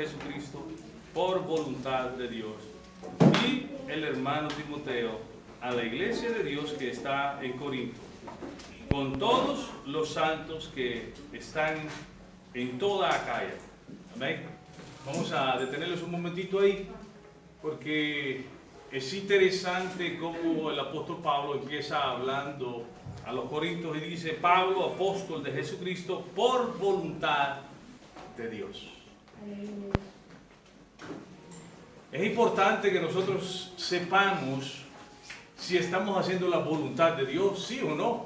Jesucristo por voluntad de Dios, y el hermano Timoteo a la iglesia de Dios que está en Corinto, con todos los santos que están en toda Acaya. Amén. Vamos a detenerlos un momentito ahí, porque es interesante cómo el apóstol Pablo empieza hablando a los corintios y dice: Pablo, apóstol de Jesucristo por voluntad de Dios. Es importante que nosotros sepamos si estamos haciendo la voluntad de Dios, sí o no.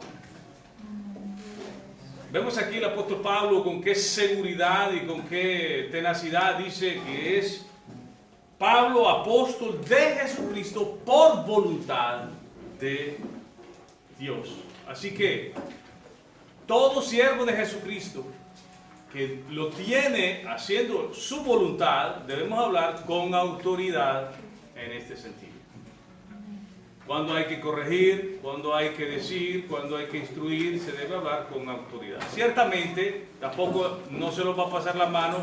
Vemos aquí el apóstol Pablo con qué seguridad y con qué tenacidad dice que es Pablo, apóstol de Jesucristo por voluntad de Dios. Así que todo siervo de Jesucristo que lo tiene haciendo su voluntad, debemos hablar con autoridad en este sentido. Cuando hay que corregir, cuando hay que decir, cuando hay que instruir, se debe hablar con autoridad. Ciertamente, tampoco no se nos va a pasar la mano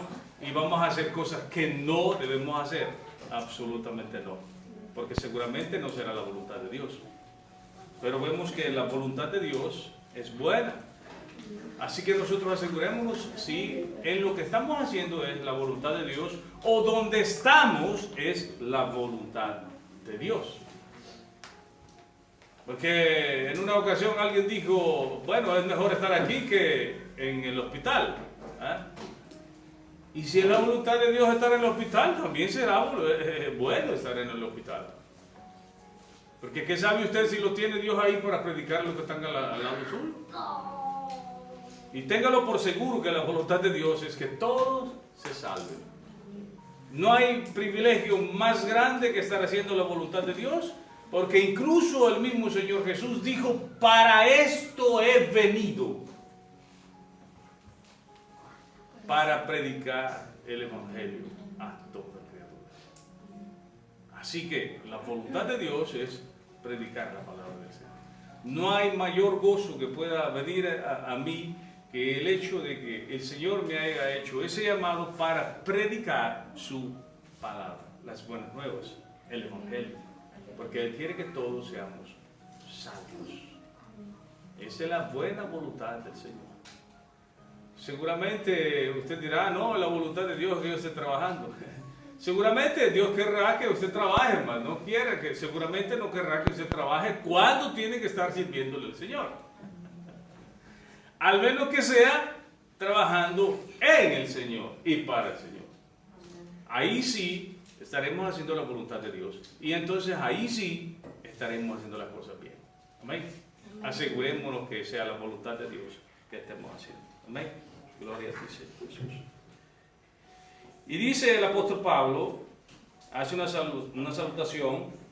y vamos a hacer cosas que no debemos hacer. Absolutamente no. Porque seguramente no será la voluntad de Dios. Pero vemos que la voluntad de Dios es buena. Así que nosotros asegurémonos si en lo que estamos haciendo es la voluntad de Dios, o donde estamos es la voluntad de Dios. Porque en una ocasión alguien dijo: bueno, es mejor estar aquí que en el hospital. Y si es la voluntad de Dios estar en el hospital, también será bueno estar en el hospital. Porque ¿qué sabe usted si lo tiene Dios ahí para predicar a los que están al lado suyo? Y téngalo por seguro que la voluntad de Dios es que todos se salven. No hay privilegio más grande que estar haciendo la voluntad de Dios, porque incluso el mismo Señor Jesús dijo: para esto he venido, para predicar el Evangelio a toda criatura. Así que la voluntad de Dios es predicar la palabra del Señor. No hay mayor gozo que pueda venir a mí que el hecho de que el Señor me haya hecho ese llamado para predicar su palabra, las buenas nuevas, el Evangelio, porque Él quiere que todos seamos salvos. Esa es la buena voluntad del Señor. Seguramente usted dirá: no, la voluntad de Dios es que yo esté trabajando. Seguramente Dios querrá que usted trabaje, hermano. No quiera que, seguramente no querrá que usted trabaje cuando tiene que estar sirviéndole al Señor. Al menos que sea trabajando en el Señor y para el Señor. Ahí sí estaremos haciendo la voluntad de Dios. Y entonces ahí sí estaremos haciendo las cosas bien. Amén. Asegurémonos que sea la voluntad de Dios que estemos haciendo. Amén. Gloria a ti, Señor Jesús. Y dice el apóstol Pablo, hace una salutación.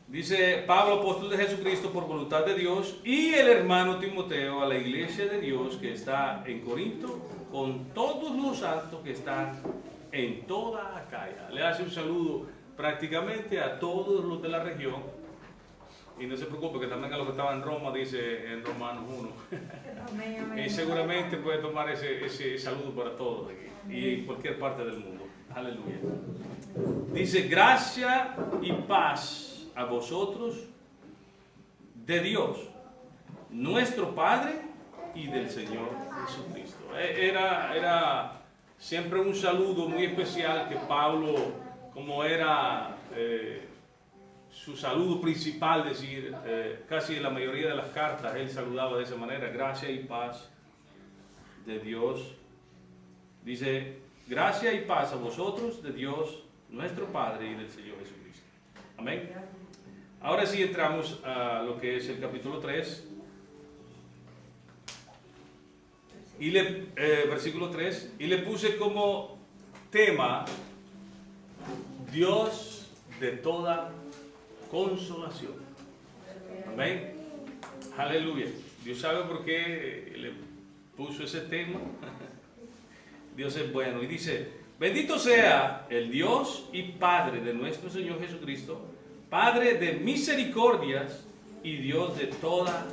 Dice: Pablo, apóstol de Jesucristo por voluntad de Dios, y el hermano Timoteo a la iglesia de Dios que está en Corinto, con todos los santos que están en toda Acaya. Le hace un saludo prácticamente a todos los de la región. Y no se preocupe, que también a los que estaban en Roma, dice en Romanos 1. Y seguramente puede tomar ese saludo para todos aquí y en cualquier parte del mundo. Aleluya. Dice: gracia y paz a vosotros de Dios, nuestro Padre, y del Señor Jesucristo. Era siempre un saludo muy especial que Pablo, como era su saludo principal, decir, casi en la mayoría de las cartas él saludaba de esa manera: gracia y paz de Dios. Dice: gracia y paz a vosotros de Dios, nuestro Padre, y del Señor Jesucristo. Amén. Ahora sí entramos a lo que es el capítulo 3. Y versículo 3. Y le puse como tema: Dios de toda consolación. Amén. Aleluya. Dios sabe por qué le puso ese tema. Dios es bueno. Y dice: bendito sea el Dios y Padre de nuestro Señor Jesucristo, Padre de misericordias y Dios de toda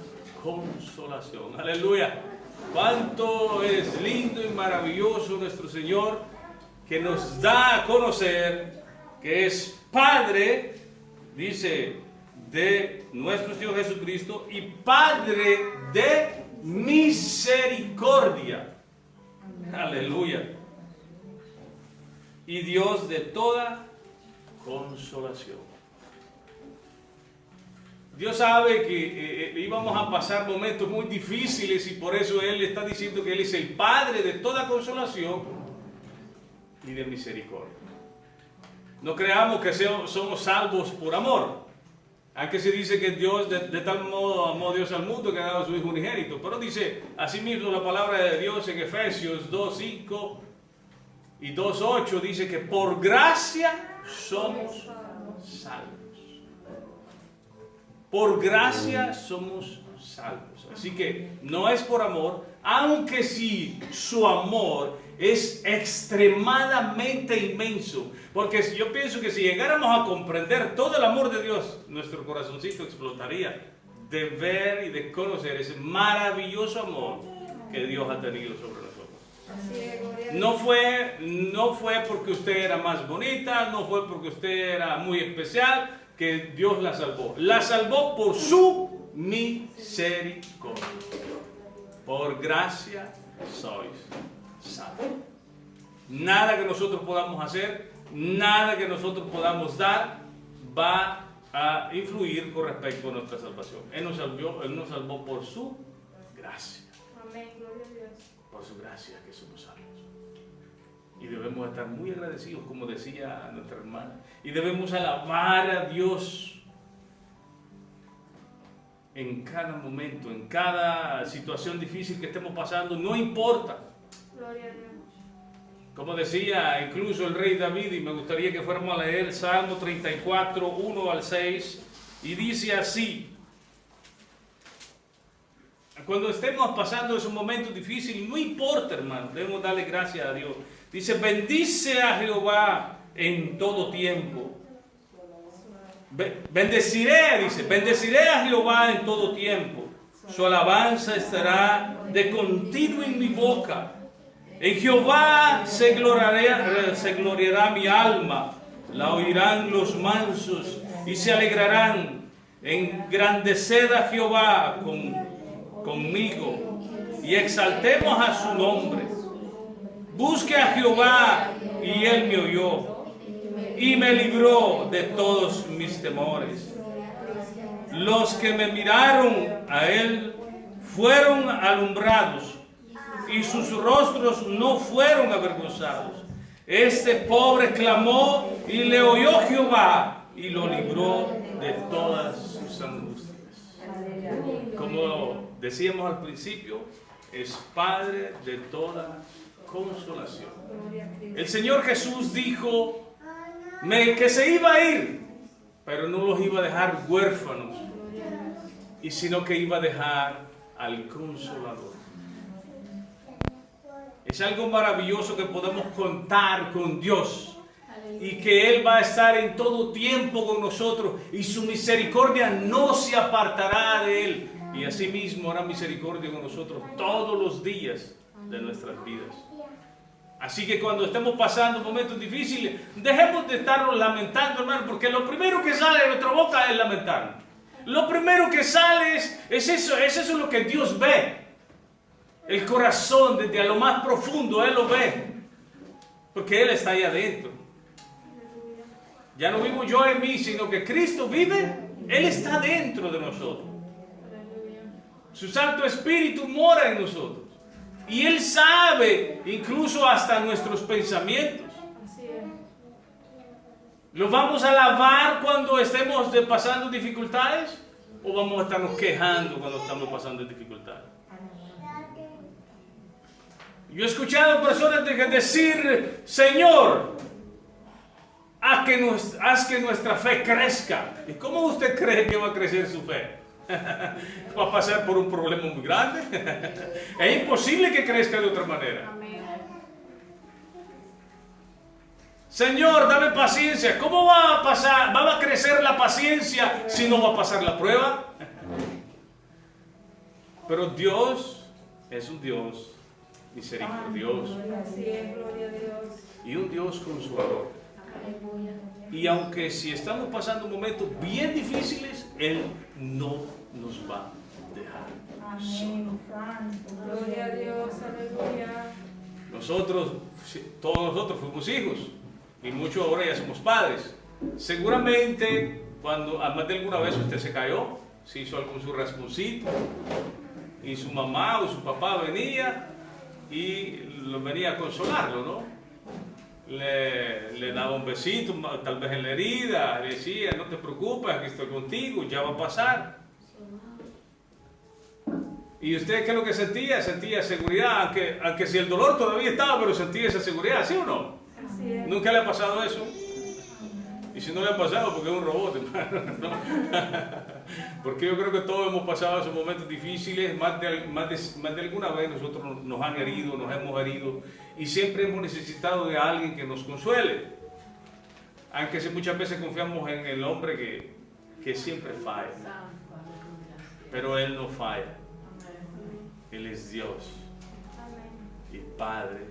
consolación. Aleluya. Cuánto es lindo y maravilloso nuestro Señor, que nos da a conocer que es Padre, dice, de nuestro Señor Jesucristo y Padre de misericordia. Aleluya. Y Dios de toda consolación. Dios sabe que íbamos a pasar momentos muy difíciles y por eso Él está diciendo que Él es el Padre de toda consolación y de misericordia. No creamos que somos salvos por amor. Aunque se dice que Dios de tal modo amó Dios al mundo que ha dado a su Hijo unigénito. Pero dice asimismo la palabra de Dios en Efesios 2:5 y 2:8 dice que por gracia somos salvos. Por gracia somos salvos. Así que no es por amor, aunque sí su amor es extremadamente inmenso. Porque yo pienso que si llegáramos a comprender todo el amor de Dios, nuestro corazoncito explotaría de ver y de conocer ese maravilloso amor que Dios ha tenido sobre nosotros. No fue porque usted era más bonita, no fue porque usted era muy especial que Dios la salvó. La salvó por su misericordia. Por gracia sois salvos. Nada que nosotros podamos hacer, nada que nosotros podamos dar va a influir con respecto a nuestra salvación. Él nos salvó por su gracia. Amén, gloria a Dios. Por su gracia que somos salvos. Y debemos estar muy agradecidos, como decía nuestra hermana. Y debemos alabar a Dios en cada momento, en cada situación difícil que estemos pasando, no importa. Gloria a Dios. Como decía incluso el rey David, y me gustaría que fuéramos a leer Salmo 34, 1 al 6, y dice así: cuando estemos pasando esos momentos difíciles, no importa, hermano, debemos darle gracias a Dios. Dice, bendice a Jehová en todo tiempo. Bendeciré a Jehová en todo tiempo. Su alabanza estará de continuo en mi boca. En Jehová se gloriará mi alma. La oirán los mansos y se alegrarán. Engrandeced a Jehová conmigo y exaltemos a su nombre. Busque a Jehová y él me oyó y me libró de todos mis temores. Los que me miraron a él fueron alumbrados y sus rostros no fueron avergonzados. Este pobre clamó y le oyó Jehová y lo libró de todas sus angustias. Como decíamos al principio, es Padre de toda consolación. El Señor Jesús dijo que se iba a ir, pero no los iba a dejar huérfanos, y sino que iba a dejar al Consolador. Es algo maravilloso que podemos contar con Dios y que Él va a estar en todo tiempo con nosotros y su misericordia no se apartará de Él, y asimismo hará misericordia con nosotros todos los días de nuestras vidas. Así que cuando estemos pasando momentos difíciles, dejemos de estarnos lamentando, hermano, porque lo primero que sale de nuestra boca es lamentarnos. Lo primero que sale es eso lo que Dios ve. El corazón, desde a lo más profundo, Él lo ve. Porque Él está ahí adentro. Ya no vivo yo en mí, sino que Cristo vive. Él está dentro de nosotros. Su Santo Espíritu mora en nosotros. Y Él sabe incluso hasta nuestros pensamientos. ¿Los vamos a alabar cuando estemos pasando dificultades? ¿O vamos a estarnos quejando cuando estamos pasando dificultades? Yo he escuchado personas decir, Señor, haz que nuestra fe crezca. ¿Y cómo usted cree que va a crecer su fe? ¿Va a pasar por un problema muy grande? Es imposible que crezca de otra manera. Señor, dame paciencia. ¿Cómo va a crecer la paciencia si no va a pasar la prueba? Pero Dios es un Dios misericordioso Así es, gloria a Dios. y un Dios consolador. Aleluya. Y aunque si estamos pasando momentos bien difíciles, Él no nos va a dejar. Amén. Gloria a Dios, aleluya. Nosotros, todos nosotros fuimos hijos y muchos ahora ya somos padres. Seguramente cuando más de alguna vez usted se cayó, se hizo algún su rasponcito y su mamá o su papá venía y venía a consolarlo, ¿no? Le daba un besito, tal vez en la herida, le decía, no te preocupes, aquí estoy contigo, ya va a pasar. ¿Y usted qué es lo que sentía? Sentía seguridad, aunque si el dolor todavía estaba, pero sentía esa seguridad, ¿sí o no? Así es. ¿Nunca le ha pasado eso? Y si no le ha pasado, porque es un robot, hermano, ¿no? Porque yo creo que todos hemos pasado esos momentos difíciles, más de alguna vez nosotros nos han herido, nos hemos herido, y siempre hemos necesitado de alguien que nos consuele. Aunque muchas veces confiamos en el hombre que siempre falla, pero Él no falla. Él es Dios y Padre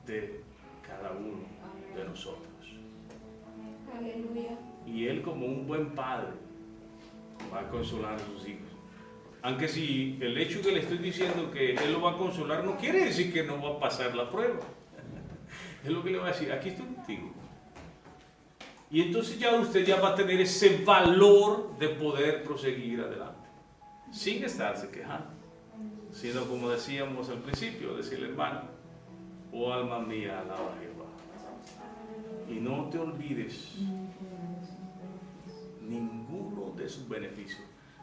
de cada uno de nosotros. Aleluya. Y Él, como un buen padre, va a consolar a sus hijos. Aunque si el hecho que le estoy diciendo que Él lo va a consolar no quiere decir que no va a pasar la prueba. Es lo que le va a decir, aquí estoy contigo. Y entonces usted va a tener ese valor de poder proseguir adelante, sin estarse quejando, sino como decíamos al principio, decirle, hermano, oh alma mía, alaba a Jehová. Y no te olvides ninguno de sus beneficios.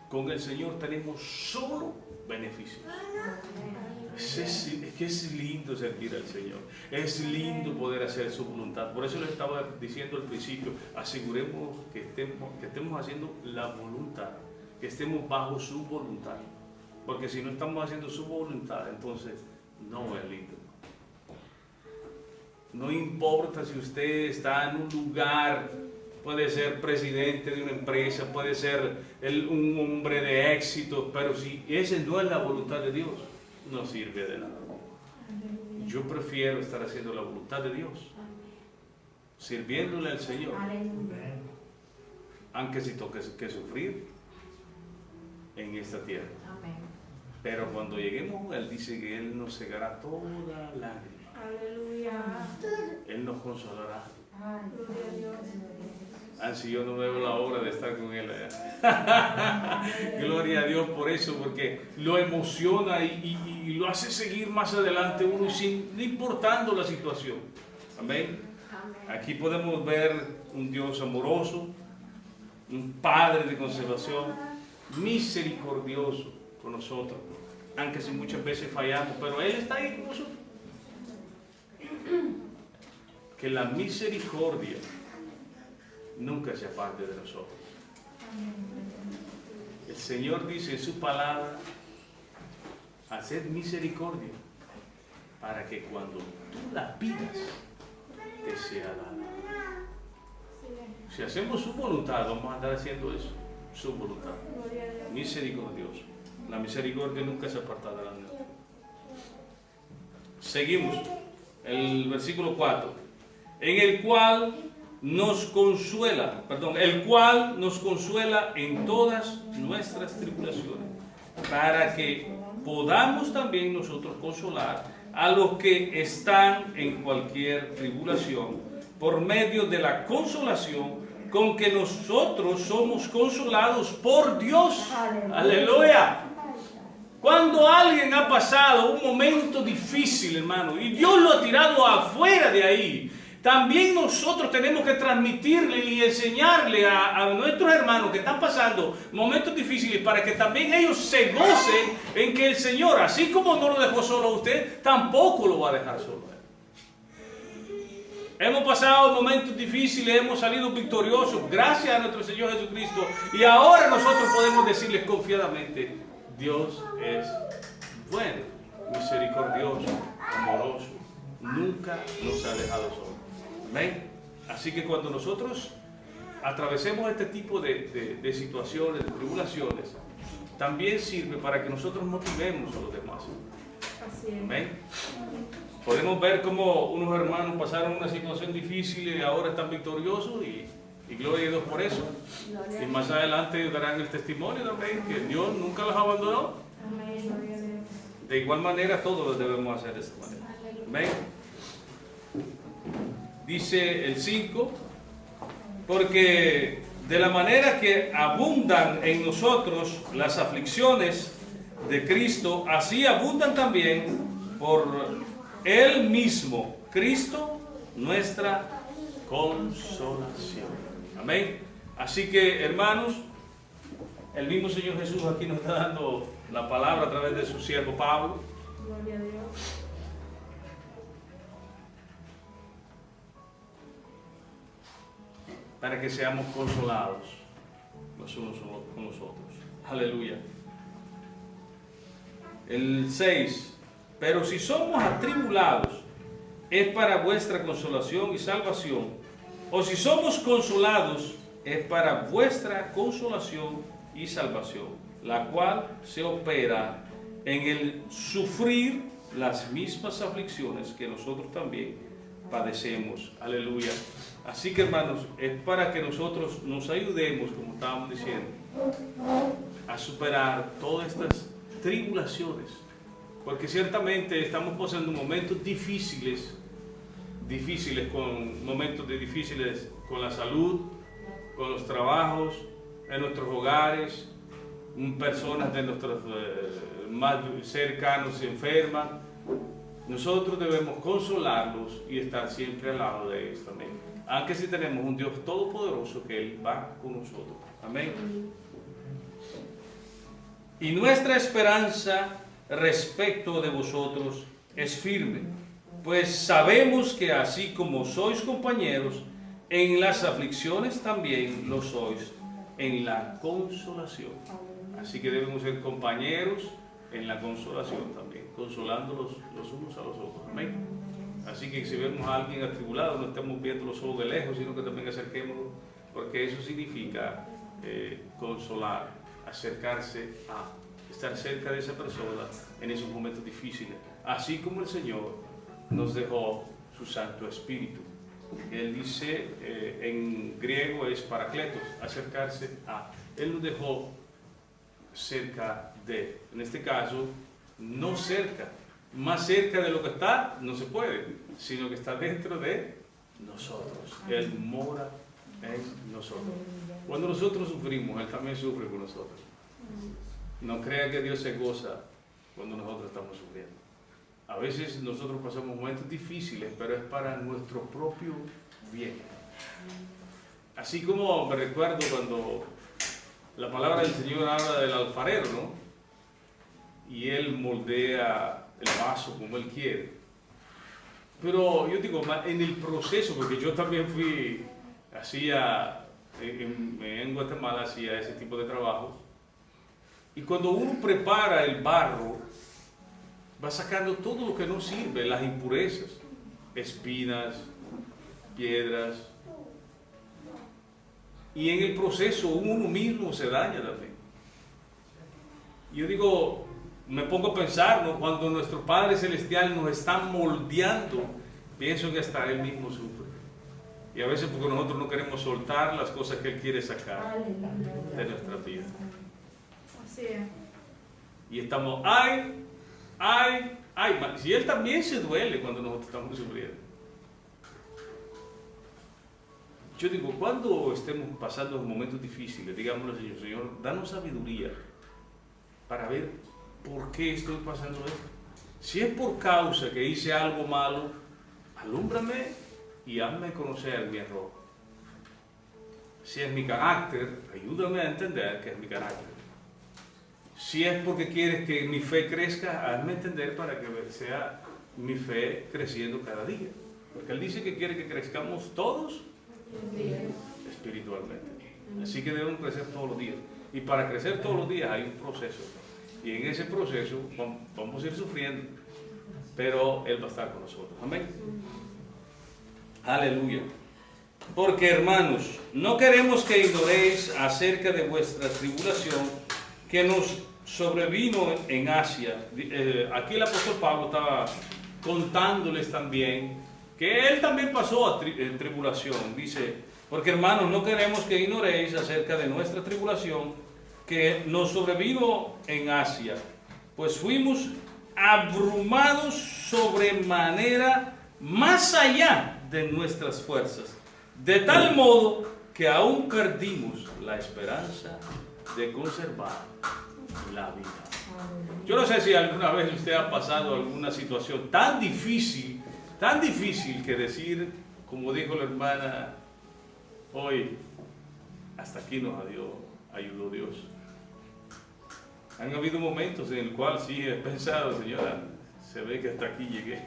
Con el Señor tenemos solo beneficios. Es que es lindo servir al Señor. Es lindo poder hacer su voluntad. Por eso le estaba diciendo al principio, aseguremos que estemos haciendo la voluntad, que estemos bajo su voluntad. Porque si no estamos haciendo su voluntad, entonces no es lindo. No importa si usted está en un lugar, puede ser presidente de una empresa, puede ser un hombre de éxito, pero si esa no es la voluntad de Dios, no sirve de nada. Yo prefiero estar haciendo la voluntad de Dios, sirviéndole al Señor, aunque si toque que sufrir en esta tierra. Pero cuando lleguemos, Él dice que Él nos cegará toda lágrima. Aleluya. Él nos consolará. Gloria a Dios. Así yo no veo la hora de estar con Él allá. Gloria a Dios por eso, porque lo emociona y lo hace seguir más adelante uno no importando la situación. Amén. Aquí podemos ver un Dios amoroso, un Padre de conservación, misericordioso con nosotros, aunque si muchas veces fallamos, pero Él está ahí con nosotros. Que la misericordia nunca se aparte de nosotros. El Señor dice en su palabra, haced misericordia para que cuando tú la pidas te sea dada. Si hacemos su voluntad, vamos a andar haciendo eso, su voluntad. Misericordioso. La misericordia nunca se aparta de la nuestra. Seguimos. El versículo 4, en el cual nos consuela en todas nuestras tribulaciones, para que podamos también nosotros consolar a los que están en cualquier tribulación, por medio de la consolación con que nosotros somos consolados por Dios. Aleluya. Cuando alguien ha pasado un momento difícil, hermano, y Dios lo ha tirado afuera de ahí, también nosotros tenemos que transmitirle y enseñarle a nuestros hermanos que están pasando momentos difíciles para que también ellos se gocen en que el Señor, así como no lo dejó solo a usted, tampoco lo va a dejar solo a él. Hemos pasado momentos difíciles, hemos salido victoriosos gracias a nuestro Señor Jesucristo, y ahora nosotros podemos decirles confiadamente, Dios es bueno, misericordioso, amoroso, nunca nos ha dejado solos. Amén. Así que cuando nosotros atravesemos este tipo de situaciones, de tribulaciones, también sirve para que nosotros motivemos a los demás. Así es. Amén. Podemos ver cómo unos hermanos pasaron una situación difícil y ahora están victoriosos y gloria a Dios por eso. Y más adelante darán el testimonio también que Dios nunca los abandonó. Amén. Gloria a Dios. De igual manera todos lo debemos hacer de esta manera. Amén. Dice el 5, porque de la manera que abundan en nosotros las aflicciones de Cristo, así abundan también por Él mismo, Cristo, nuestra consolación. Amén. Así que, hermanos, el mismo Señor Jesús aquí nos está dando la palabra a través de su siervo Pablo. Gloria a Dios. Para que seamos consolados los unos con los otros. Aleluya. El 6. Pero si somos atribulados, es para vuestra consolación y salvación. O si somos consolados, es para vuestra consolación y salvación, la cual se opera en el sufrir las mismas aflicciones que nosotros también padecemos. Aleluya. Así que, hermanos, es para que nosotros nos ayudemos, como estábamos diciendo, a superar todas estas tribulaciones, porque ciertamente estamos pasando momentos difíciles con la salud, con los trabajos, en nuestros hogares, personas de nuestros más cercanos se enferman. Nosotros debemos consolarlos y estar siempre al lado de ellos también. Aunque sí tenemos un Dios todopoderoso que Él va con nosotros. Amén. Y nuestra esperanza respecto de vosotros es firme, pues sabemos que así como sois compañeros en las aflicciones, también lo sois en la consolación. Así que debemos ser compañeros en la consolación también, consolándolos los unos a los otros. Amén. Así que si vemos a alguien atribulado, no estemos viendo los ojos de lejos, sino que también acerquémonos, porque eso significa consolar, acercarse a, estar cerca de esa persona en esos momentos difíciles. Así como el Señor nos dejó su Santo Espíritu. Él dice, en griego es parakletos, acercarse a. Él nos dejó cerca de, en este caso, no cerca, más cerca de lo que está, no se puede, sino que está dentro de nosotros. Él mora en nosotros. Cuando nosotros sufrimos, Él también sufre con nosotros. No crea que Dios se goza cuando nosotros estamos sufriendo. A veces nosotros pasamos momentos difíciles, pero es para nuestro propio bien. Así como me recuerdo cuando la palabra del Señor habla del alfarero, ¿no? Y Él moldea el vaso como Él quiere. Pero yo digo, en el proceso, porque yo también fui, en Guatemala hacía ese tipo de trabajo. Y cuando uno prepara el barro, va sacando todo lo que no sirve, las impurezas, espinas, piedras. Y en el proceso uno mismo se daña también. Yo digo, me pongo a pensar, ¿no? Cuando nuestro Padre Celestial nos está moldeando, pienso que hasta Él mismo sufre. Y a veces porque nosotros no queremos soltar las cosas que Él quiere sacar de nuestra vida. Así es. Y estamos, ay, si Él también se duele cuando nosotros estamos sufriendo. Yo digo, cuando estemos pasando momentos difíciles, digámosle al Señor, Señor, danos sabiduría para ver por qué estoy pasando esto. Si es por causa que hice algo malo, alúmbrame y hazme conocer mi error. Si es mi carácter, ayúdame a entender que es mi carácter. Si es porque quieres que mi fe crezca, hazme entender para que sea mi fe creciendo cada día. Porque Él dice que quiere que crezcamos todos espiritualmente. Así que debemos crecer todos los días. Y para crecer todos los días hay un proceso. Y en ese proceso vamos a ir sufriendo, pero Él va a estar con nosotros. Amén. Aleluya. Porque, hermanos, no queremos que ignoréis acerca de vuestra tribulación, que nos sobrevino en Asia. Aquí el apóstol Pablo estaba contándoles también que él también pasó en tribulación. Dice, porque hermanos, no queremos que ignoréis acerca de nuestra tribulación que nos sobrevino en Asia, pues fuimos abrumados sobremanera más allá de nuestras fuerzas, de tal modo que aún perdimos la esperanza de conservar la vida. Yo no sé si alguna vez usted ha pasado alguna situación tan difícil que decir, como dijo la hermana hoy, hasta aquí nos ayudó Dios. Han habido momentos en el cual sí he pensado, Señora, se ve que hasta aquí llegué.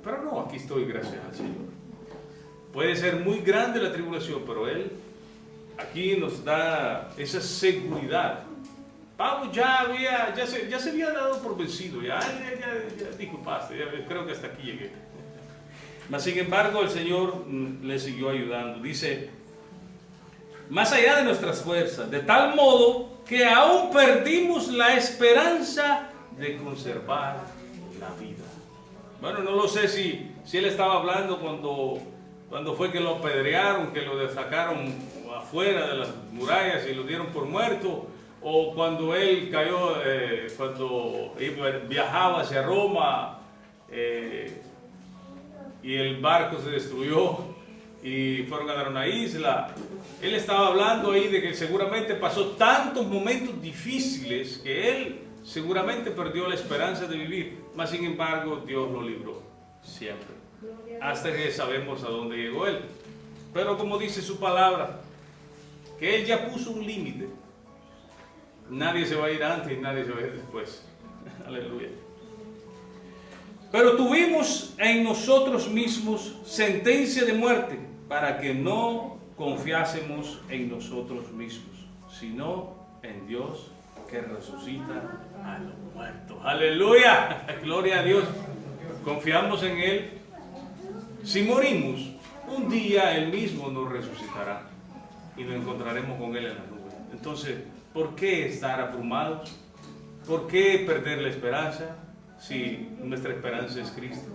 Pero no, aquí estoy, gracias al Señor. Puede ser muy grande la tribulación, pero Él aquí nos da esa seguridad. Pablo ya se había dado por vencido, ya disculpaste, creo que hasta aquí llegué. Mas sin embargo el Señor le siguió ayudando. Dice, más allá de nuestras fuerzas, de tal modo que aún perdimos la esperanza de conservar la vida. Bueno, no lo sé si él estaba hablando cuando fue que lo apedrearon, que lo sacaron afuera de las murallas y lo dieron por muerto, o cuando él cayó, cuando viajaba hacia Roma y el barco se destruyó y fueron a dar una isla. Él estaba hablando ahí de que seguramente pasó tantos momentos difíciles que él seguramente perdió la esperanza de vivir, mas sin embargo Dios lo libró siempre, hasta que sabemos a dónde llegó él. Pero como dice su palabra, que él ya puso un límite. Nadie se va a ir antes y nadie se va a ir después. Aleluya. Pero tuvimos en nosotros mismos sentencia de muerte para que no confiásemos en nosotros mismos, sino en Dios que resucita a los muertos. Aleluya. Gloria a Dios. Confiamos en Él. Si morimos, un día Él mismo nos resucitará y nos encontraremos con Él en la nube. Entonces, ¿por qué estar abrumados? ¿Por qué perder la esperanza si nuestra esperanza es Cristo?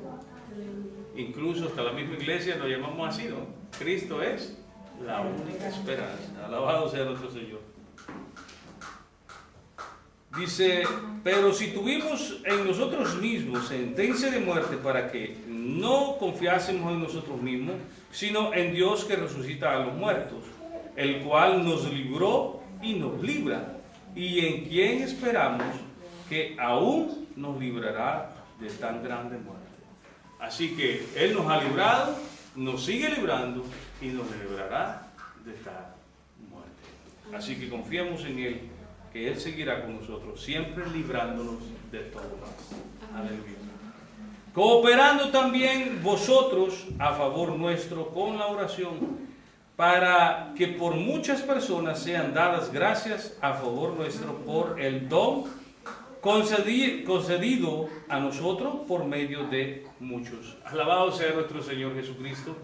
Incluso hasta la misma iglesia nos llamamos así, ¿no? Cristo es la única esperanza. Alabado sea nuestro Señor. Dice, pero si tuvimos en nosotros mismos sentencia de muerte para que no confiásemos en nosotros mismos, sino en Dios que resucita a los muertos, el cual nos libró y nos libra, y en quien esperamos que aún nos librará de tan grande muerte. Así que Él nos ha librado, nos sigue librando y nos librará de tal muerte. Así que confiamos en Él, que Él seguirá con nosotros, siempre librándonos de todo mal. Aleluya. Cooperando también vosotros a favor nuestro con la oración, para que por muchas personas sean dadas gracias a favor nuestro por el don concedido a nosotros por medio de muchos. Alabado sea nuestro Señor Jesucristo.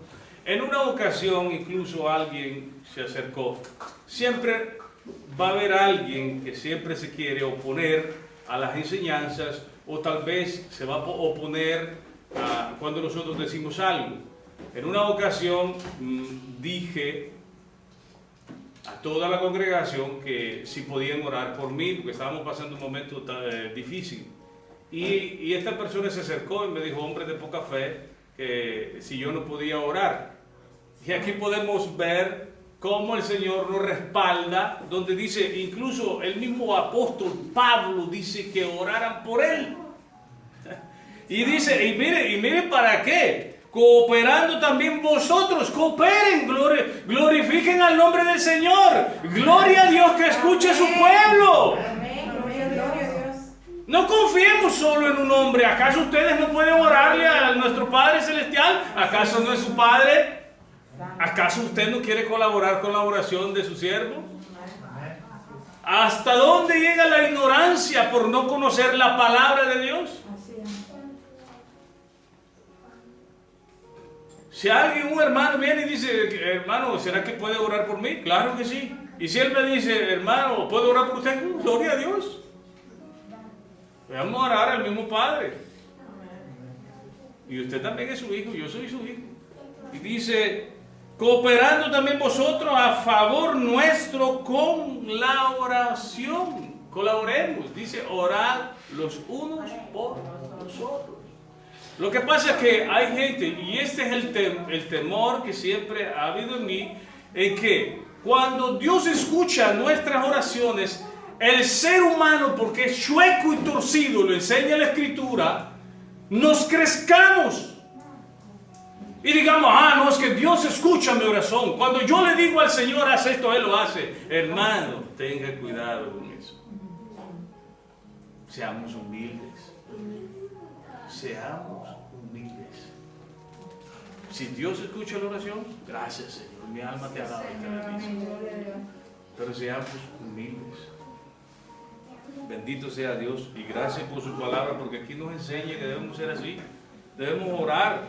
En una ocasión incluso alguien se acercó. Siempre va a haber alguien que siempre se quiere oponer a las enseñanzas, o tal vez se va a oponer cuando nosotros decimos algo. En una ocasión dije a toda la congregación que si podían orar por mí, porque estábamos pasando un momento difícil. Y esta persona se acercó y me dijo, hombre de poca fe, que si yo no podía orar. Y aquí podemos ver cómo el Señor nos respalda, donde dice, incluso el mismo apóstol Pablo dice que oraran por él. Y dice, y mire para qué. Cooperando también vosotros, cooperen, glorifiquen al nombre del Señor. Gloria a Dios que escuche a su pueblo. No confiemos solo en un hombre. ¿Acaso ustedes no pueden orarle a nuestro Padre Celestial? ¿Acaso no es su Padre? ¿Acaso usted no quiere colaborar con la oración de su siervo? ¿Hasta dónde llega la ignorancia por no conocer la palabra de Dios? Si alguien, un hermano viene y dice, hermano, ¿será que puede orar por mí? Claro que sí. Y si él me dice, hermano, ¿puedo orar por usted? Gloria a Dios. Vamos a orar al mismo Padre. Y usted también es su hijo, yo soy su hijo. Y dice, cooperando también vosotros a favor nuestro con la oración. Colaboremos. Dice, orad los unos por nosotros. Lo que pasa es que hay gente, y este es el temor que siempre ha habido en mí, en que cuando Dios escucha nuestras oraciones, el ser humano, porque es chueco y torcido, lo enseña la Escritura, nos crezcamos y digamos, no, es que Dios escucha mi oración. Cuando yo le digo al Señor, haz esto, Él lo hace. Hermano, tenga cuidado con eso. Seamos humildes. Seamos humildes. Si Dios escucha la oración, gracias, Señor. Mi alma te alaba y te bendice. Pero seamos humildes. Bendito sea Dios y gracias por su palabra, porque aquí nos enseña que debemos ser así. Debemos orar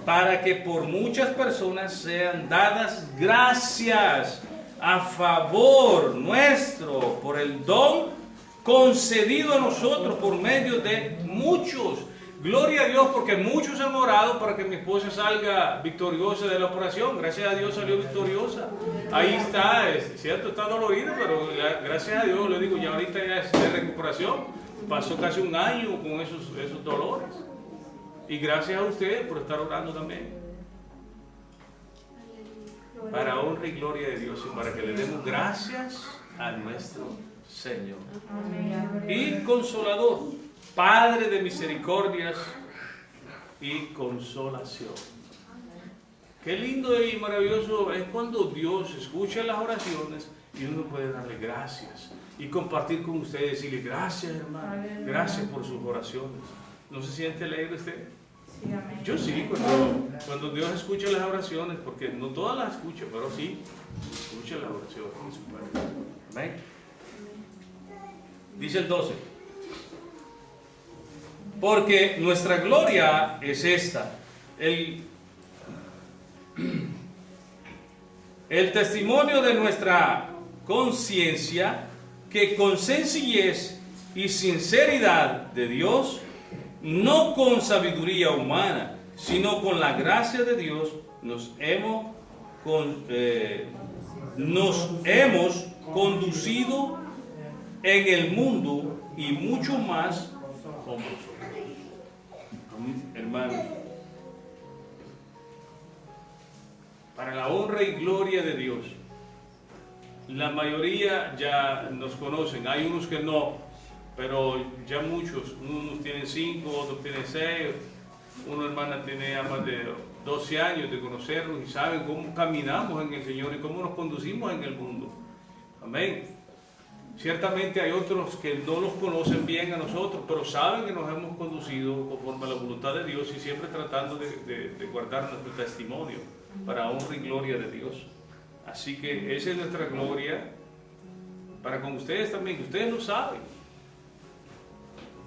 para que por muchas personas sean dadas gracias a favor nuestro por el don concedido a nosotros por medio de muchos. Gloria a Dios, porque muchos han orado para que mi esposa salga victoriosa de la operación. Gracias a Dios salió victoriosa. Ahí está, es cierto, está dolorida, pero gracias a Dios, le digo, ya ahorita ya es de recuperación. Pasó casi un año con esos dolores. Y gracias a ustedes por estar orando también. Para honra y gloria de Dios y para que le demos gracias a nuestro Señor. Y Consolador, Padre de misericordias y consolación. Qué lindo y maravilloso es cuando Dios escucha las oraciones y uno puede darle gracias y compartir con ustedes, decirle gracias, hermano, gracias por sus oraciones. ¿No se siente alegre usted? Sí, amén. Yo sí, cuando Dios escucha las oraciones, porque no todas las escucha, pero sí, escucha las oraciones. Amén. Dice el 12. Porque nuestra gloria es esta, el testimonio de nuestra conciencia, que con sencillez y sinceridad de Dios, no con sabiduría humana, sino con la gracia de Dios, nos hemos conducido en el mundo y mucho más con vosotros. Hermanos, para la honra y gloria de Dios, la mayoría ya nos conocen, hay unos que no, pero ya muchos, unos tienen 5, otros tienen 6, una hermana tiene ya más de 12 años de conocernos y saben cómo caminamos en el Señor y cómo nos conducimos en el mundo. Amén. Ciertamente hay otros que no los conocen bien a nosotros, pero saben que nos hemos conducido conforme a la voluntad de Dios y siempre tratando de guardar nuestro testimonio para honra y gloria de Dios. Así que esa es nuestra gloria para con ustedes también, que ustedes lo saben.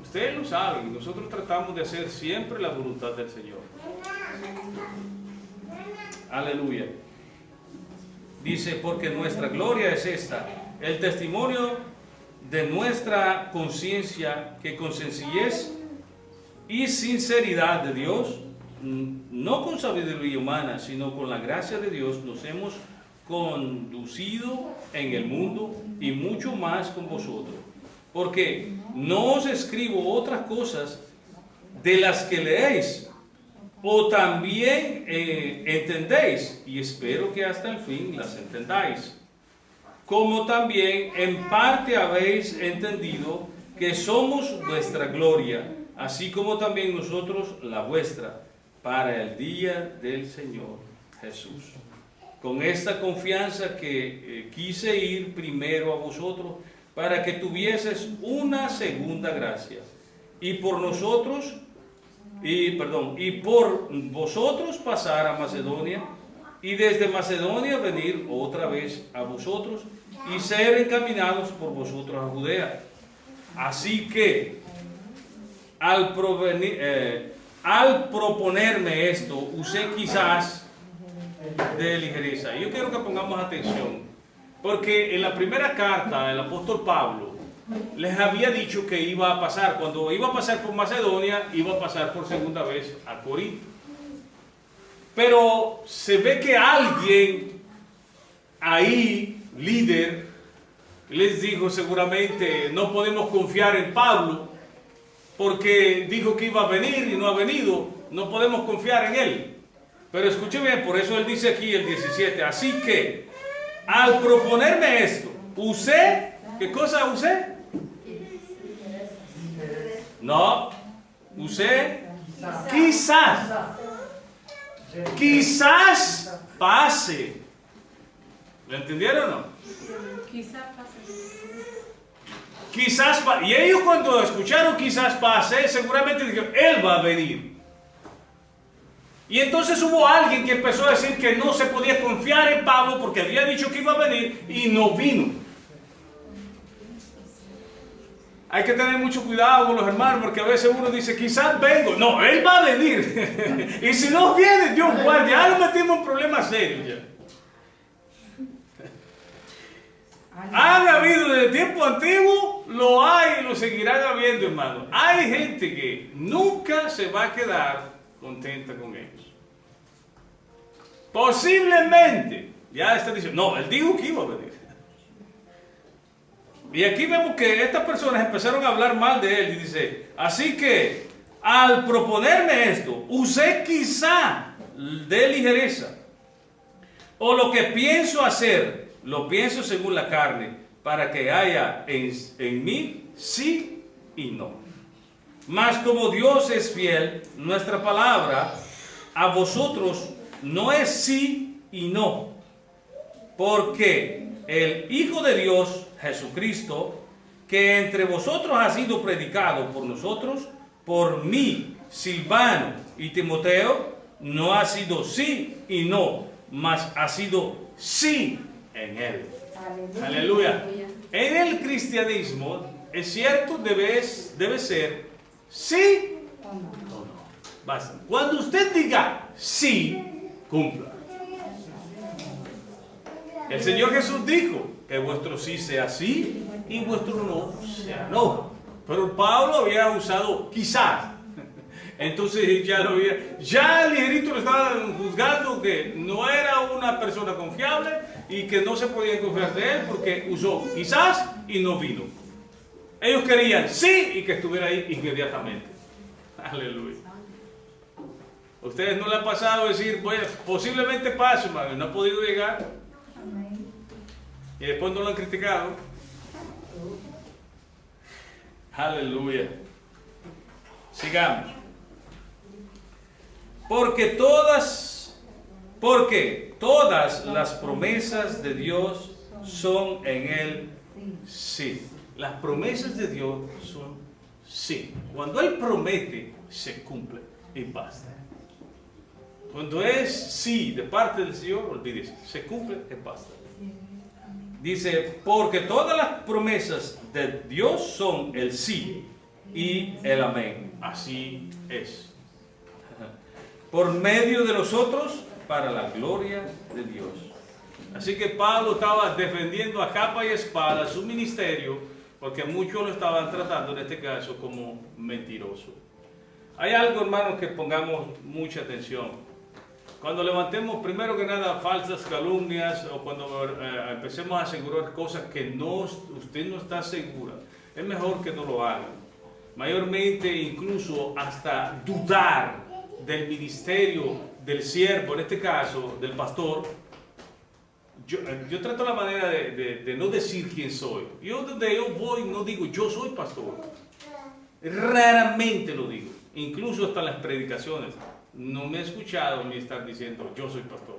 Ustedes lo saben y nosotros tratamos de hacer siempre la voluntad del Señor. Aleluya. Dice, porque nuestra gloria es esta, el testimonio de nuestra conciencia, que con sencillez y sinceridad de Dios, no con sabiduría humana, sino con la gracia de Dios, nos hemos conducido en el mundo y mucho más con vosotros. Porque no os escribo otras cosas de las que leéis, o también entendéis, y espero que hasta el fin las entendáis. Como también en parte habéis entendido que somos vuestra gloria, así como también nosotros la vuestra, para el día del Señor Jesús. Con esta confianza que quise ir primero a vosotros, para que tuvieses una segunda gracia, y por vosotros pasar a Macedonia, y desde Macedonia venir otra vez a vosotros, y ser encaminados por vosotros a Judea. Así que, al proponerme esto, usé quizás de ligereza. Yo quiero que pongamos atención. Porque en la primera carta el apóstol Pablo les había dicho que iba a pasar, cuando iba a pasar por Macedonia, iba a pasar por segunda vez a Corinto. Pero se ve que alguien ahí, líder, les dijo seguramente, no podemos confiar en Pablo, porque dijo que iba a venir y no ha venido, no podemos confiar en él. Pero escuche bien, por eso él dice aquí el 17, así que al proponerme esto, usé, ¿qué cosa usé? No, usé quizás pase. ¿Lo entendieron o no? Quizás pase. Quizás pase. Y ellos cuando escucharon quizás pase, seguramente dijeron, él va a venir. Y entonces hubo alguien que empezó a decir que no se podía confiar en Pablo porque había dicho que iba a venir y no vino. Hay que tener mucho cuidado con los hermanos porque a veces uno dice, quizás vengo. No, él va a venir. Y si no viene, Dios guarde. Ya lo metimos en problemas serios ya. Han habido desde el tiempo antiguo, lo hay y lo seguirán habiendo, hermano. Hay gente que nunca se va a quedar contenta con ellos. Posiblemente, ya está diciendo, no, él dijo que iba a venir. Y aquí vemos que estas personas empezaron a hablar mal de él y dice, así que al proponerme esto, usé quizá de ligereza, o lo que pienso hacer, lo pienso según la carne, para que haya en mí sí y no. Mas como Dios es fiel, nuestra palabra a vosotros no es sí y no, porque el Hijo de Dios, Jesucristo, que entre vosotros ha sido predicado por nosotros, por mí, Silvano y Timoteo, no ha sido sí y no, mas ha sino sí en él. Aleluya. En el cristianismo, es cierto, debe ser sí o no. Basta. Cuando usted diga sí, cumpla. El Señor Jesús dijo que vuestro sí sea sí y vuestro no sea no. Pero Pablo había usado quizás. Entonces ya ligerito lo estaban juzgando que no era una persona confiable y que no se podía confiar de él porque usó quizás y no vino. Ellos querían sí y que estuviera ahí inmediatamente. Aleluya. ¿A ustedes no le ha pasado decir, bueno, posiblemente pase, hermano, no ha podido llegar? Y después no lo han criticado. Aleluya. Sigamos. Porque todas las promesas de Dios son en él sí. Las promesas de Dios son sí. Cuando Él promete, se cumple y basta. Cuando es sí de parte del Señor, olvídese, se cumple y basta. Dice, porque todas las promesas de Dios son el sí y el amén. Así es. Por medio de nosotros, para la gloria de Dios. Así que Pablo estaba defendiendo a capa y espada su ministerio, porque muchos lo estaban tratando en este caso como mentiroso. Hay algo, hermanos, que pongamos mucha atención. Cuando levantemos, primero que nada, falsas calumnias, o cuando empecemos a asegurar cosas que usted no está segura, es mejor que no lo haga. Mayormente, incluso hasta dudar del ministerio del siervo, en este caso del pastor. Yo trato la manera de no decir quién soy. Yo donde yo voy no digo yo soy pastor. Raramente lo digo. Incluso hasta en las predicaciones. No me he escuchado ni estar diciendo yo soy pastor.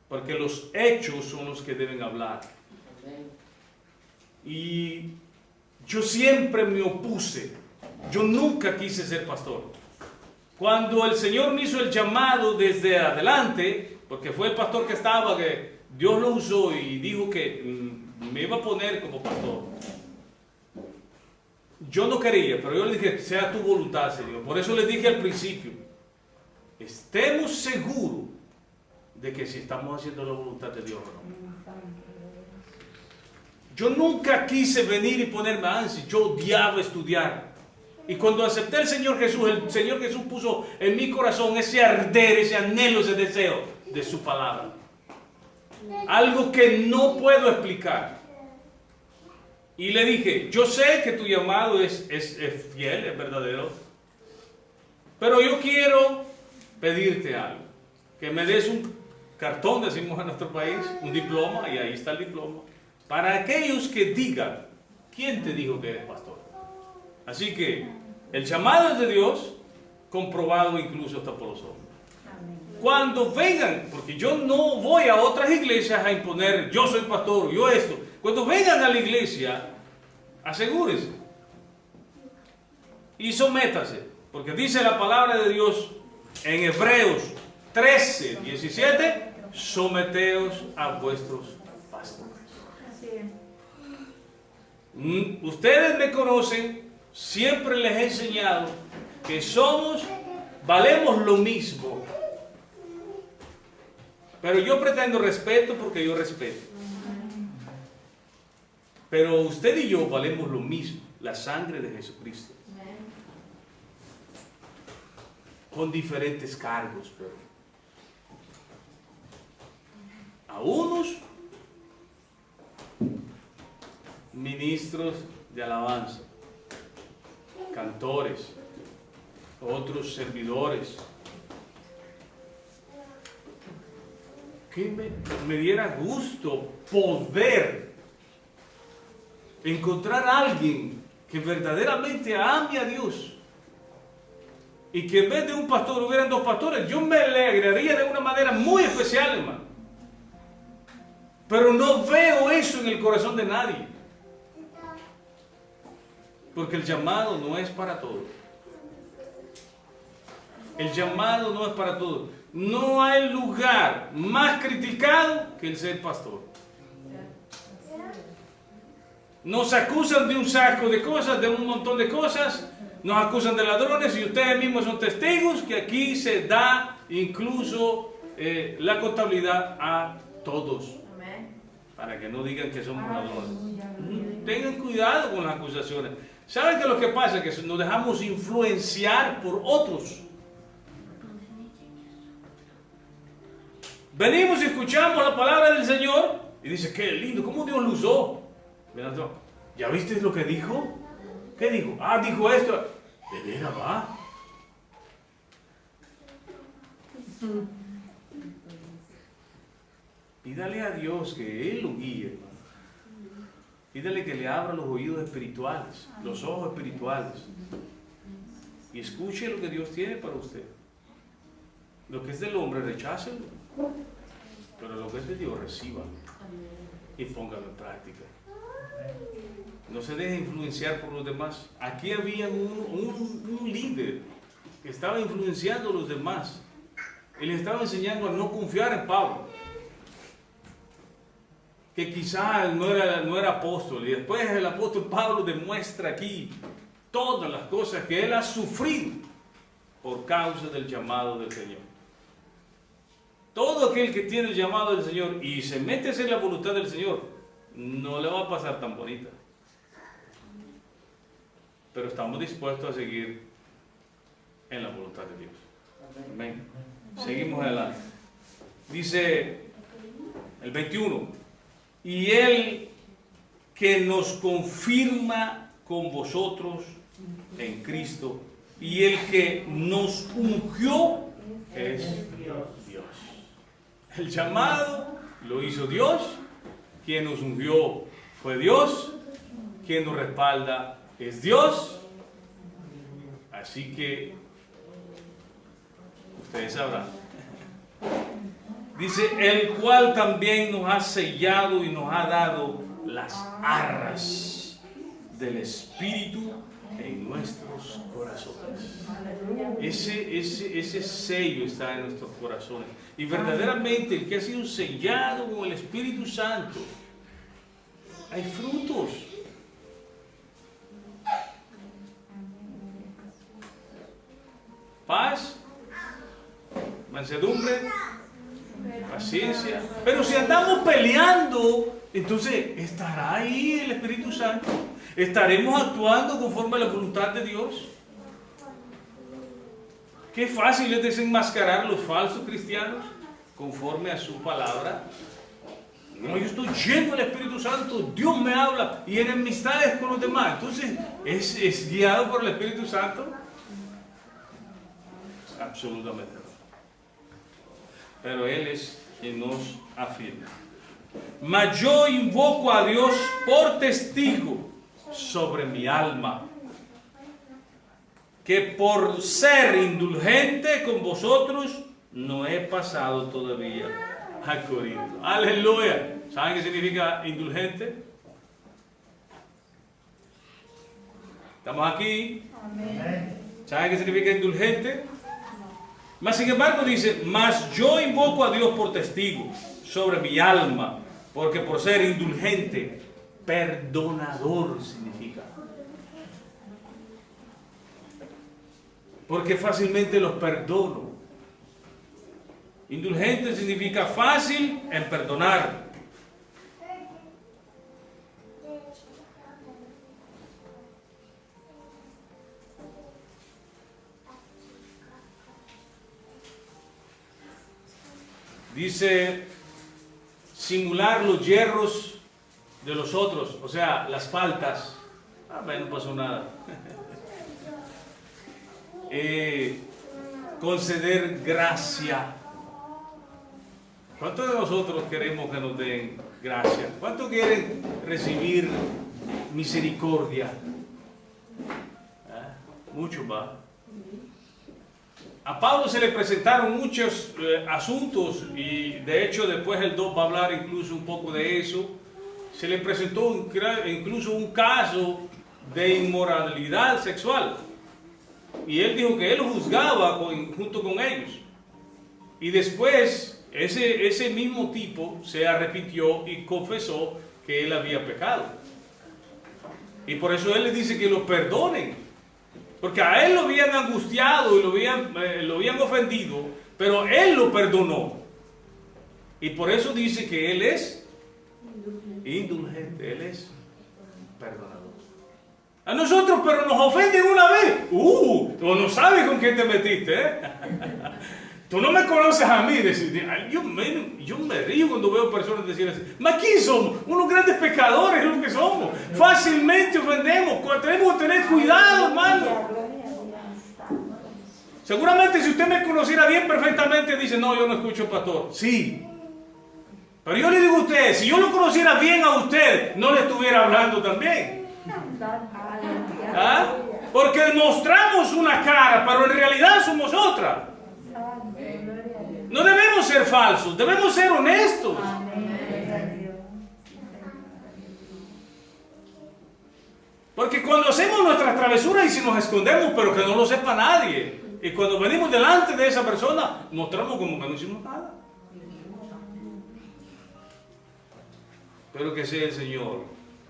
Porque los hechos son los que deben hablar. Y yo siempre me opuse. Yo nunca quise ser pastor. Cuando el Señor me hizo el llamado desde adelante, porque fue el pastor que estaba, que Dios lo usó y dijo que me iba a poner como pastor. Yo no quería, pero yo le dije, sea tu voluntad, Señor. Por eso le dije al principio, estemos seguros de que si estamos haciendo la voluntad de Dios o no. Yo nunca quise venir y ponerme ansia, yo odiaba estudiar. Y cuando acepté al Señor Jesús, el Señor Jesús puso en mi corazón ese arder, ese anhelo, ese deseo de su palabra. Algo que no puedo explicar. Y le dije, yo sé que tu llamado es fiel, es verdadero, pero yo quiero pedirte algo. Que me des un cartón, decimos en nuestro país, un diploma, y ahí está el diploma, para aquellos que digan, ¿quién te dijo que eres pastor? Así que el llamado es de Dios, comprobado incluso hasta por los hombres. Cuando vengan, porque yo no voy a otras iglesias a imponer, yo soy pastor, yo esto. Cuando vengan a la iglesia, asegúrese y sométase, porque dice la palabra de Dios en Hebreos 13, 17, someteos a vuestros pastores. Ustedes me conocen, siempre les he enseñado que valemos lo mismo. Pero yo pretendo respeto porque yo respeto. Pero usted y yo valemos lo mismo, la sangre de Jesucristo. Con diferentes cargos, pero a unos ministros de alabanza, cantores, otros servidores. Que me diera gusto poder encontrar a alguien que verdaderamente ame a Dios y que en vez de un pastor hubieran dos pastores. Yo me alegraría de una manera muy especial, hermano, pero no veo eso en el corazón de nadie, porque el llamado no es para todos. El llamado no es para todos. No hay lugar más criticado que el ser pastor. Nos acusan de un saco de cosas, de un montón de cosas. Nos acusan de ladrones y ustedes mismos son testigos que aquí se da incluso la contabilidad a todos. Para que no digan que somos ladrones. Tengan cuidado con las acusaciones. ¿Saben qué es lo que pasa? Que nos dejamos influenciar por otros. Venimos y escuchamos la palabra del Señor y dice, qué lindo, ¿cómo Dios lo usó? ¿Ya viste lo que dijo? ¿Qué dijo? Ah, dijo esto. ¿De veras va? Pídale a Dios que Él lo guíe, hermano. Pídale que le abra los oídos espirituales, los ojos espirituales. Y escuche lo que Dios tiene para usted. Lo que es del hombre, rechácelo. Pero lo que es de Dios, recíbalo. Y póngalo en práctica. No se deje influenciar por los demás. Aquí había un líder que estaba influenciando a los demás. Y les estaba enseñando a no confiar en Pablo. Que quizás no era apóstol. Y después el apóstol Pablo demuestra aquí todas las cosas que él ha sufrido por causa del llamado del Señor. Todo aquel que tiene el llamado del Señor y se mete a hacer la voluntad del Señor, no le va a pasar tan bonita. Pero estamos dispuestos a seguir en la voluntad de Dios. Amén. Seguimos adelante. Dice el 21. Y Él que nos confirma con vosotros en Cristo, y el que nos ungió es Dios. El llamado lo hizo Dios, quien nos ungió fue Dios, quien nos respalda es Dios. Así que ustedes sabrán. Dice, el cual también nos ha sellado y nos ha dado las arras del Espíritu en nuestros corazones. Ese sello está en nuestros corazones. Y verdaderamente el que ha sido sellado con el Espíritu Santo, hay frutos. Paz, mansedumbre, Paciencia. Pero si andamos peleando, entonces estará ahí el Espíritu Santo. Estaremos actuando conforme a la voluntad de Dios. Qué fácil es desenmascarar los falsos cristianos conforme a su palabra. No, yo estoy lleno del Espíritu Santo, Dios me habla y en amistades con los demás. Entonces, ¿es guiado por el Espíritu Santo? Absolutamente no. Pero Él es quien nos afirma. Mas yo invoco a Dios por testigo sobre mi alma, que por ser indulgente con vosotros no he pasado todavía a Corinto. Aleluya. ¿Saben qué significa indulgente? Estamos aquí. ¿Saben qué significa indulgente? Mas sin embargo dice, mas yo invoco a Dios por testigo sobre mi alma, porque por ser indulgente, perdonador significa. Porque fácilmente los perdono. Indulgente significa fácil en perdonar. Dice, simular los yerros de los otros, o sea, las faltas. No pasó nada. Conceder gracia. ¿Cuántos de nosotros queremos que nos den gracia? ¿Cuántos quieren recibir misericordia? Mucho va. A Pablo se le presentaron muchos asuntos y de hecho después el 2 va a hablar incluso un poco de eso. Se le presentó incluso un caso de inmoralidad sexual y él dijo que él juzgaba junto con ellos. Y después ese mismo tipo se arrepintió y confesó que él había pecado. Y por eso él le dice que lo perdonen. Porque a él lo habían angustiado y lo habían ofendido, pero él lo perdonó. Y por eso dice que él es indulgente, él es perdonador. A nosotros, pero nos ofenden una vez. Tú no sabes con quién te metiste, ¿eh? Tú no me conoces a mí. Yo me río cuando veo personas decir así. ¿Ma quién somos? Unos grandes pecadores es lo que somos. Fácilmente ofendemos. Tenemos que tener cuidado, hermano. Seguramente si usted me conociera bien perfectamente, dice, no, yo no escucho al pastor. Sí. Pero yo le digo a usted, si yo lo conociera bien a usted, no le estuviera hablando también. ¿Ah? Porque mostramos una cara, pero en realidad somos otra. No debemos ser falsos, debemos ser honestos. Porque cuando hacemos nuestras travesuras y si nos escondemos, pero que no lo sepa nadie. Y cuando venimos delante de esa persona, mostramos como que no hicimos nada. Pero que sea el Señor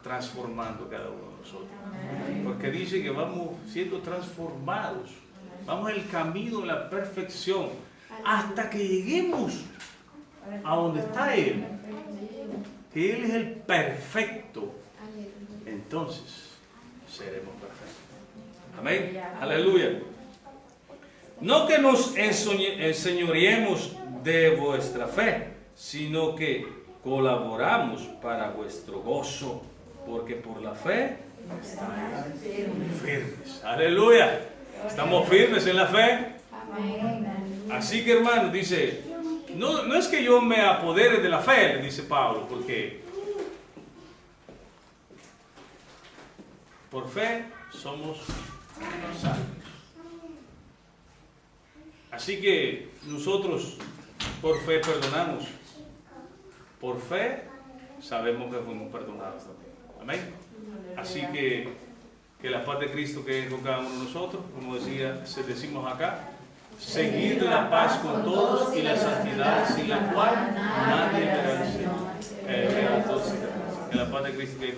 transformando cada uno de nosotros. Porque dice que vamos siendo transformados. Vamos en el camino de la perfección. Hasta que lleguemos a donde está Él. Que Él es el perfecto. Entonces seremos perfectos. Amén. Aleluya. No que nos enseñoreemos de vuestra fe, sino que colaboramos para vuestro gozo, porque por la fe estáis firmes. Aleluya. Estamos firmes en la fe. Así que, hermanos, dice, no es que yo me apodere de la fe, le dice Pablo, porque por fe somos salvos. Así que nosotros por fe perdonamos. Por fe sabemos que fuimos perdonados también. Amén. Así que la paz de Cristo que es con cada uno de nosotros, como decimos acá, seguid la paz con todos y la santidad sin la cual nadie verá al Señor. Que la paz de Cristo que es con